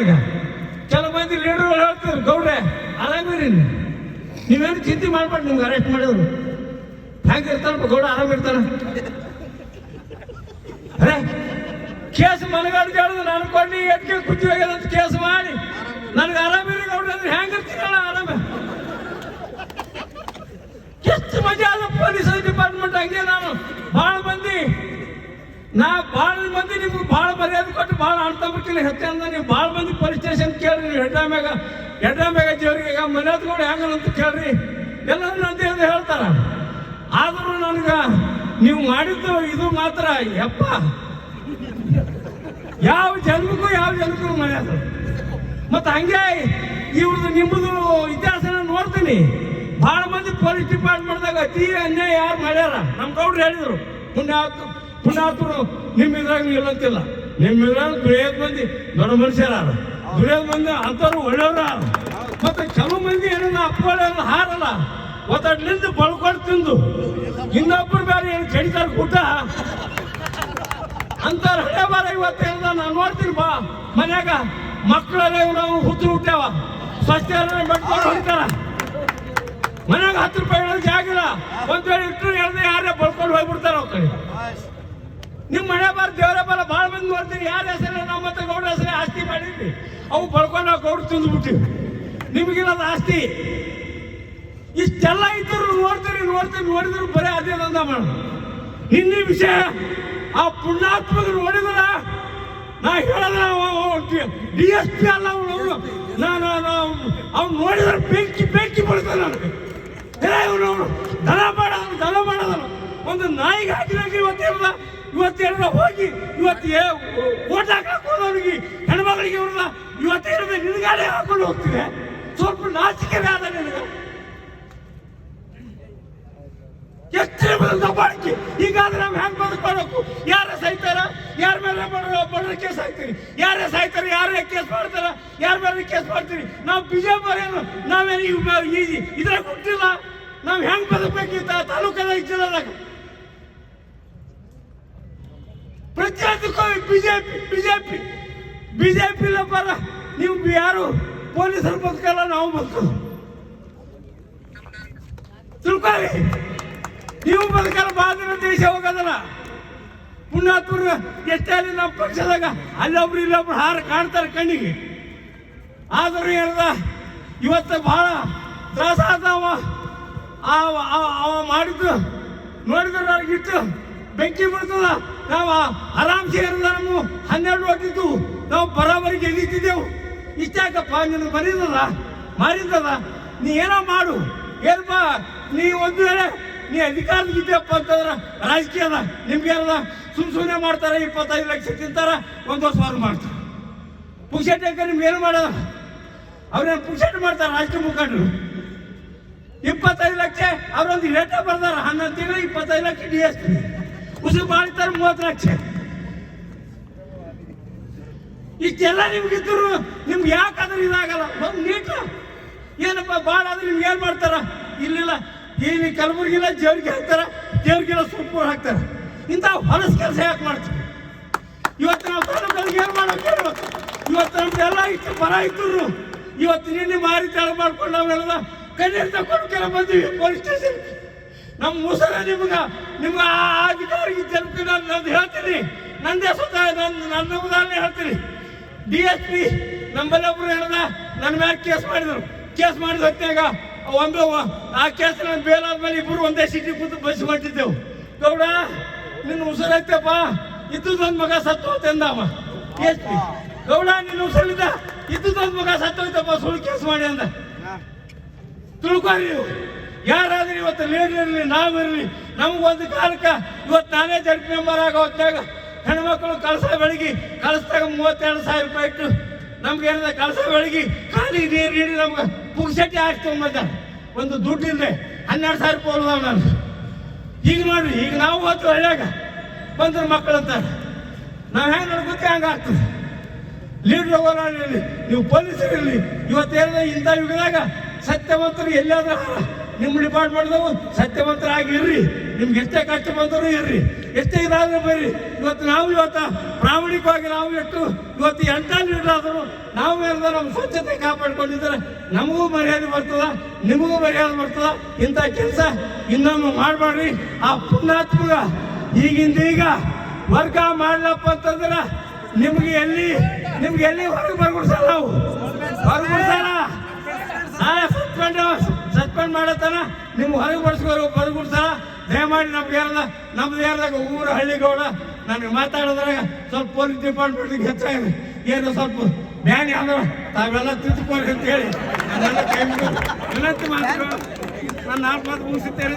ನನಗೆ. ಕೆಲವು ಮಂದಿ ಲೀಡರ್ಗಳು ಹೇಳ್ತಾರೆ, ಗೌಡ್ರೆ ಆರಾಮಿರಿ ನೀವೇನು ಚಿಂತೆ ಮಾಡ್ಬೇಡಿ, ನಿಮ್ಗೆ ಅರೆಸ್ಟ್ ಮಾಡಿದ್ರು ಹೆಂಗೆ ಇರ್ತಾರಪ್ಪ ಗೌಡ, ಆರಾಮಿರ್ತಾರ. ಅರೆ ಕೇಸ್ ಮನಗಾಡು ಹೇಳಿದ್ರು ನಾನು ಕೊಂಡಿ ಎಟ್ಕೆ ಕುಚ್ಚಿ ಹೋಗ್ಯದಂತ ಕೇಸ್ ಮಾಡಿ ನನಗೆ ಆರಾಮಿರಿ ಗೌಡ್ರೆ ಅಂದ್ರೆ ಹೆಂಗಿರ್ತೀರಲ್ಲ ಆರಾಮ. ಎಷ್ಟು ಮಜಾ ಅದ ಪೊಲೀಸ್ ಡಿಪಾರ್ಟ್ಮೆಂಟ್. ಹಂಗೆ ನಾನು ಭಾಳ ಮಂದಿ ನಿಮ್ಗೆ ಭಾಳ ಮರ್ಯಾದೆ ಕೊಟ್ಟು ಭಾಳ ಅಣ್ತಂಬರ್ಕಿಲ್ಲ ಹೆಚ್ಚಂದ ನೀವು ಭಾಳ ಮಂದಿ ಪೊಲೀಸ್ ಸ್ಟೇಷನ್ ಕೇಳ್ರಿ, ನೀವು ಹೆಡ್ರಾಮ್ಯಾಗ ಜೇವ್ರಿಗೆ ಮನೆ ಹತ್ಕೊಂಡು ಹೆಂಗಂತ ಕೇಳ್ರಿ, ಎಲ್ಲರೂ ನಂದಿ ಅಂತ ಹೇಳ್ತಾರ. ಆದರೂ ನನಗೆ ನೀವು ಮಾಡಿದ್ದು ಇದು ಮಾತ್ರ ಯಪ್ಪ ಯಾವ ಜನ್ಮಕ್ಕೂ ಮರ್ಯಾದೆ. ಮತ್ತು ಹಂಗೆ ಇವ್ರದ್ದು ನಿಮ್ಮದು ಇತಿಹಾಸನ ನೋಡ್ತೀನಿ. ಭಾಳ ಮಂದಿ ಪೊಲೀಸ್ ಡಿಪಾರ್ಟ್ಮೆಂಟ್ದಾಗ ಅತಿ ಅನ್ಯಾಯ ಯಾರು ಮಾಡ್ಯಾರ ನಮ್ಮ ಗೌಡ್ರು ಹೇಳಿದರು. ಪುಣ್ಯಾತ್ಮರು ನಿಮ್ಮ ಇದ್ರಾಗ ನಿಲ್ಲಂತಿಲ್ಲ, ನಿಮ್ಮ ಇದ್ರಾಗ ದುಡಿಯೋದು ಮಂದಿ ದೊಡ್ಡ ಮನುಷ್ಯರ, ದುಡಿಯೋದು ಮಂದಿ ಅಂಥವ್ರು ಒಳ್ಳೆಯವ್ರ. ಮತ್ತು ಕೆಲವು ಮಂದಿ ಏನನ್ನ ಅಪ್ಪಗಳೆಲ್ಲ ಹಾರಲ್ಲ, ಒತ್ತಡ್ಲಿಂದ ಬಳ್ಕೊಂಡು ತಿಂದು ಇನ್ನೊಬ್ಬರು ಬೇರೆ ಏನು ಚಡಿತಾರೆ ಊಟ ಅಂತಾರ. ಹಳೆ ಬಾರ ಇವತ್ತೆಲ್ಲ ನಾನು ನೋಡ್ತೀನಿ ಬಾ ಮನ್ಯಾಗ ಮಕ್ಕಳಲ್ಲೇ ನಾವು ಹುಚ್ಚು ಹುಟ್ಟ್ಯಾವ, ಸ್ವಚ್ಛ ಬೆಟ್ಕೊಂಡು ಹೊಡಿತಾರ. ಮನ್ಯಾಗ 10 ರೂಪಾಯಿ ಹೇಳೋದು ಜಾಗಿಲ್ಲ, ಒಂದು ವೇಳೆ ಇಟ್ಟು ಹೇಳ್ದೆ ಯಾರೇ ಬಳ್ಕೊಂಡು ಹೋಗ್ಬಿಡ್ತಾರ ಅವ್ರ ಕಡೆ. ನಿಮ್ಮ ಮನೆ ಬಾರ ದೇವರ ಬಾರ ಭಾಳ ಮಂದಿ ನೋಡ್ತೀನಿ, ಯಾರ ಹೆಸರೇ ನಮ್ಮ ಮತ್ತೆ ಗೌಡ ಹೆಸರೇ ಆಸ್ತಿ ಮಾಡಿದ್ವಿ, ಅವು ಬಳ್ಕೊಂಡು ನಾವು ಗೌಡ ತಿಂದು ಬಿಟ್ಟಿವಿ. ನಿಮಗಿರೋದು ಆಸ್ತಿ ಇಷ್ಟೆಲ್ಲ ಇದ್ದರು ನೋಡಿದ್ರು ಬರೀ ಅದೇ ದಂಧ ಮಾಡೋದು. ನಿನ್ನೆ ವಿಷಯ ಆ ಪುಣ್ಯಾತ್ಮಕ ನೋಡಿದ್ರ ನಾ ಹೇಳದ DSP ಅಲ್ಲ ಅವ್ನು ನೋಡಿದ್ರೆ ಬೆಂಕಿ ಬೀಳ್ತಾನೆ ನನಗೆ. ಇವನು ದನ ಮಾಡೋದಲ್ಲ ಒಂದು ನಾಯಿಗೆ ಹಾಕಿದಾಗ ಇವತ್ತೇನ ಹೋಗಿ ಓಟ್ ಹಾಕಕ್ಕೆ ಹೋದವ್ರಿಗೆ ಹೆಣ್ಮಗಳಿಗೆ ಇವ್ರನ್ನ ಇವತ್ತೇನದ ನಿನಗಾಡೆ ಹಾಕೊಂಡು ಹೋಗ್ತಿದೆ. ಸ್ವಲ್ಪ ನಾಚಿಕೆ ಆದ ನಿನಗೆ ಎಷ್ಟು ದಬ್ಬಾಳಿಕೆ. ಹೀಗಾದ್ರೆ ನಾವು ಹೆಂಗ್ ಬದುಕೋಬೇಕು? ಯಾರೇ ಸಾಯ್ತಾರ, ಯಾರ ಮೇಲೆ ಬಡ್ರ ಕೇಸ್ ಹಾಕ್ತೀರಿ, ಯಾರೇ ಸಾಯ್ತಾರ, ಯಾರೇ ಕೇಸ್ ಮಾಡ್ತಾರ, ಯಾರ ಮೇಲೆ ಕೇಸ್ ಮಾಡ್ತೀರಿ. ನಾವು ಬಿಜೆಪಿ ಏನು ನಾವೇನು ಇದ್ರಾಗ ಹುಟ್ಟಿಲ್ಲ, ನಾವು ಹೆಂಗ್ ಬದುಕಬೇಕಿತ್ತ ತಾಲೂಕದಾಗ ಜಿಲ್ಲಾದಾಗ ಪ್ರತಿಯೊಂದಕ್ಕೂ ಬಿಜೆಪಿ ಬರ. ನೀವು ಯಾರು ಪೊಲೀಸರು ಬದುಕಲ್ಲ, ನಾವು ಬದುಕೋದು ತಿಳ್ಕೊಳ್ಳಿ. ನೀವು ಬದುಕಲ್ಲ, ಬಾದಿನ ದೇಶ ಹೋಗೋದಲ್ಲ. ಪುಣ್ಯಾತ್ಮರು ಎಷ್ಟೇ ಅಲ್ಲಿ ನಮ್ಮ ಪಕ್ಷದಾಗ ಅಲ್ಲೊಬ್ರು ಇಲ್ಲೊಬ್ರು ಹಾರ ಕಾಣ್ತಾರೆ ಕಣ್ಣಿಗೆ. ಆದರೂ ಹೇಳ್ದ ಇವತ್ತು ಬಹಳ ತ್ರಾಸ ಆದವ. ಅವ ಮಾಡಿದ್ದು ನೋಡಿದ್ರೆ ನನಗಿಟ್ಟು ಬೆಂಕಿ ಬಿಡ್ತದ. ನಾವು ಆರಾಮ್ಸೆ ಇರೋದ, ನಮ್ಮ 12 ಓಟಿದ್ದು ನಾವು ಬರಾಬರಿ ಗೆದ್ದಿದ್ದೆವು. ಇಷ್ಟಾಕಪ್ಪ ನಿನಗೆ ಮಾರಿದ್ದದ ನೀ ಏನೋ ಮಾಡು. ಏನಪ್ಪ ನೀ ಒಂದು ವೇಳೆ ನೀ ಅಧಿಕಾರದಿದ್ದೆಯಪ್ಪ ಅಂತಂದ್ರೆ ರಾಜಕೀಯದ ನಿಮ್ಗೇನದ ಸುಮ್ಮನೆ ಮಾಡ್ತಾರೆ. 25 ಲಕ್ಷ ತಿಂತಾರ, 1 ವರ್ಷ ಮಾಡ್ತಾರೆ. ಪುಕ್ಷೇಟಕ್ಕೆ ನಿಮ್ಗೇನು ಮಾಡೋದ? ಅವ್ರೇನು ಪುಕ್ಷೇಟ ಮಾಡ್ತಾರೆ ರಾಜಕೀಯ ಮುಖಂಡರು. 25 ಲಕ್ಷ ಅವ್ರೊಂದು ರೇಟ ಬರ್ದಾರ, 11 ತಿಂಗಳು 25 ಲಕ್ಷ DSP ಉಸಿರು ಮಾಡ್ತಾರೆ, 30 ಲಕ್ಷ. ಇಷ್ಟೆಲ್ಲ ನಿಮ್ಗಿದ್ರು ನಿಮ್ಗೆ ಯಾಕಾದ್ರೆ ಇದಾಗಲ್ಲ? ಒಂದು ನೀಟ ಏನಪ್ಪ ಭಾಳ ಆದ್ರೆ ನಿಮ್ಗೆ ಏನು ಮಾಡ್ತಾರ? ಇಲ್ಲಿಲ್ಲ ಇಲ್ಲಿ ಕಲಬುರ್ಗಿಲ್ಲ ಜೇವ್ರಿಗೆ ಹಾಕ್ತಾರ, ಜೇವ್ರಿಗೆಲ್ಲ ಸುರ್ಪುರ್ ಹಾಕ್ತಾರ. ಇಂಥ ಹೊಲಸ ಕೆಲಸ ಯಾಕೆ ಮಾಡ್ತೀವಿ? ಇವತ್ತು ನಾವು ತಾಲೂಕಲ್ಲಿ ಏನು ಮಾಡೋಕೆ ಹೇಳ್ಬೇಕು? ಇವತ್ತು ನಮ್ದೆಲ್ಲ ಇಷ್ಟು ಬರ ಇದ್ರು ಇವತ್ತು ನಿನ್ನೆ ಮಾರಿ ತೆಳ ಮಾಡ್ಕೊಂಡು ನಾವೆಲ್ಲ ಕಣ್ಣೀರು ತಗೊಂಡು ಕೆಲ ಬಂದೀವಿ ಪೊಲೀಸ್ ಸ್ಟೇಷನ್. ನಮ್ಮ ಮುಸಲ ನಿಮ್ಗೆ ಆ ಅಧಿಕಾರಿಗೆ ಜನಕ್ಕೆ ನಾನು ಹೇಳ್ತೀನಿ, ನಂದೇ ಸ್ವತಃ ನನ್ನ ಉದಾಹರಣೆ ಹೇಳ್ತೀನಿ. DSP ನಮ್ಮಲ್ಲೊಬ್ರು ಹೇಳ್ದ, ನನ್ನ ಮೇಲೆ ಕೇಸ್ ಮಾಡಿದ ಹೊತ್ತಾಗ ಒಂದು ಆ ಕೇಸ್ ನಾನು ಬೇಲಾದ್ಮೇಲೆ ಇಬ್ಬರು ಒಂದೇ ಸೀಟಿ ಕೂತು ಬಸ್ ಹೊಂಟಿದ್ದೆವು. ಗೌಡ ನಿನ್ನ ಉಸಿರೈತಪ್ಪ, ಇದ್ದೊಂದು ಮಗ ಸತ್ತು ಹೋತಂದವ. DSP ಗೌಡ ನಿನ್ನ ಉಸಿರಿದ್ದ ಇದ್ದೊಂದು ಮಗ ಸತ್ತು ಹೋಯ್ತಪ್ಪ, ಸುಳ್ಳು ಕೇಸ್ ಮಾಡಿ ಅಂದ. ತಿಳ್ಕೊಳ್ಳಿ ನೀವು ಯಾರಾದ್ರೂ ಇವತ್ತು ಲೀಡರ್ ಇರಲಿ, ನಾವಿರಲಿ, ನಮಗೊಂದು ಕಾಲಕ್ಕೆ ಇವತ್ತು ನಾನೇ ಜಡ್ಪಿ ಮೆಂಬರ್ ಆಗೋ ಹೊತ್ತಾಗ ಹೆಣ್ಮಕ್ಳು ಕಳಿಸ್ದಾಗ 32,000 ರೂಪಾಯಿ ಇಟ್ಟು ನಮ್ಗೇನದ ಕಳಸ ಬೆಳಗಿ ಖಾಲಿ ನೀರು ನೀಡಿ ನಮ್ಗೆ ಪುಗ್ಸಟ್ಟಿ ಹಾಕ್ತಂಬಂದ. ಒಂದು ದುಡ್ಡಿಲ್ಲದೆ 12,000 ರೂಪಾಯಿ ಉಳ್ದಾವ ನಾನು. ಈಗ ನೋಡ್ರಿ, ಈಗ ನಾವು ಹೋಗ್ತೀವಿ ಹಳ್ಳ್ಯಾಗ ಬಂದ್ರೆ ಮಕ್ಕಳು ಅಂತಾರೆ. ನಾವು ಹೆಂಗೆ ನೋಡ್ಕೊತೀವಿ ಹಂಗೆ ಆಗ್ತದೆ. ಲೀಡ್ರ್ ಹೋರಾಡಿರಲಿ, ನೀವು ಪೊಲೀಸರಿರಲಿ, ಇವತ್ತೇನ ಇಂಥ ಯುಗದಾಗ ಸತ್ಯವಂತರು ಎಲ್ಲಾದ್ರೂ ನಿಮ್ಮ ಡಿಪಾರ್ಟ್ಮೆಂಟ್ದವು ಸತ್ಯವಂತರಾಗಿ ಇರ್ರಿ. ನಿಮ್ಗೆ ಎಷ್ಟೇ ಕಷ್ಟ ಬಂದರೂ ಇರ್ರಿ, ಎಷ್ಟೇ ಇದಾದ್ರೂ ಬರ್ರಿ. ಇವತ್ತು ಪ್ರಾಮಾಣಿಕವಾಗಿ ನಾವು ಇವತ್ತು ಎಂಥ ಲೀಡರ್ ಆದರೂ ನಾವು ಏನಾದ್ರು ನಮ್ಮ ಸ್ವಚ್ಛತೆ ಕಾಪಾಡ್ಕೊಂಡಿದ್ರೆ ನಮಗೂ ಮರ್ಯಾದೆ ಬರ್ತದ, ನಿಮಗೂ ಮರ್ಯಾದೆ ಬರ್ತದ. ಇಂಥ ಕೆಲಸ ಇನ್ನೊಮ್ಮೆ ಮಾಡಬೇಡ್ರಿ. ಆ ಪುಣ್ಯಾತ್ಮಗ ಈಗ ವರ್ಗ ಮಾಡ್ಲಪ್ಪ ಅಂತಂದ್ರೆ ನಿಮ್ಗೆ ಎಲ್ಲಿ ಹೊರಗೆ ಬರ್ಬಿಡ್ಸಲ್ಲ, ನಾವು ಹೊರಗುಡ್ಸಲ್ಲ. ಸಸ್ಪೆಂಡ್ ಮಾಡತ್ತಾನ, ನಿಮ್ಗೆ ಹೊರಗೆ ಹೊರಗುಡ್ಸಲ್ಲ. ದಯಮಾಡಿ ನಮ್ದು ಯಾರ್ದಾಗ ಊರು ಹಳ್ಳಿಗೌಡ ನನಗೆ ಮಾತಾಡಿದ್ರಾಗ ಸ್ವಲ್ಪ ಪೊಲೀಸ್ ಡಿಪಾರ್ಟ್ಮೆಂಟ್ಗೆ ಹೆಚ್ಚಾಗಿದೆ. ಏನು ಸ್ವಲ್ಪ ಬ್ಯಾನ್ ಯಾವ್ದು ತಾವೆಲ್ಲ ತಿದ್ದುಕೋರಿ ಅಂತ ಹೇಳಿ ನಾನೆಲ್ಲ ಕೈ ವಿನಂತಿ ಮಾಡ್ತೀನಿ. ನಾನು 4 ಮಾತು ಮುಗಿಸುತ್ತೇನೆ.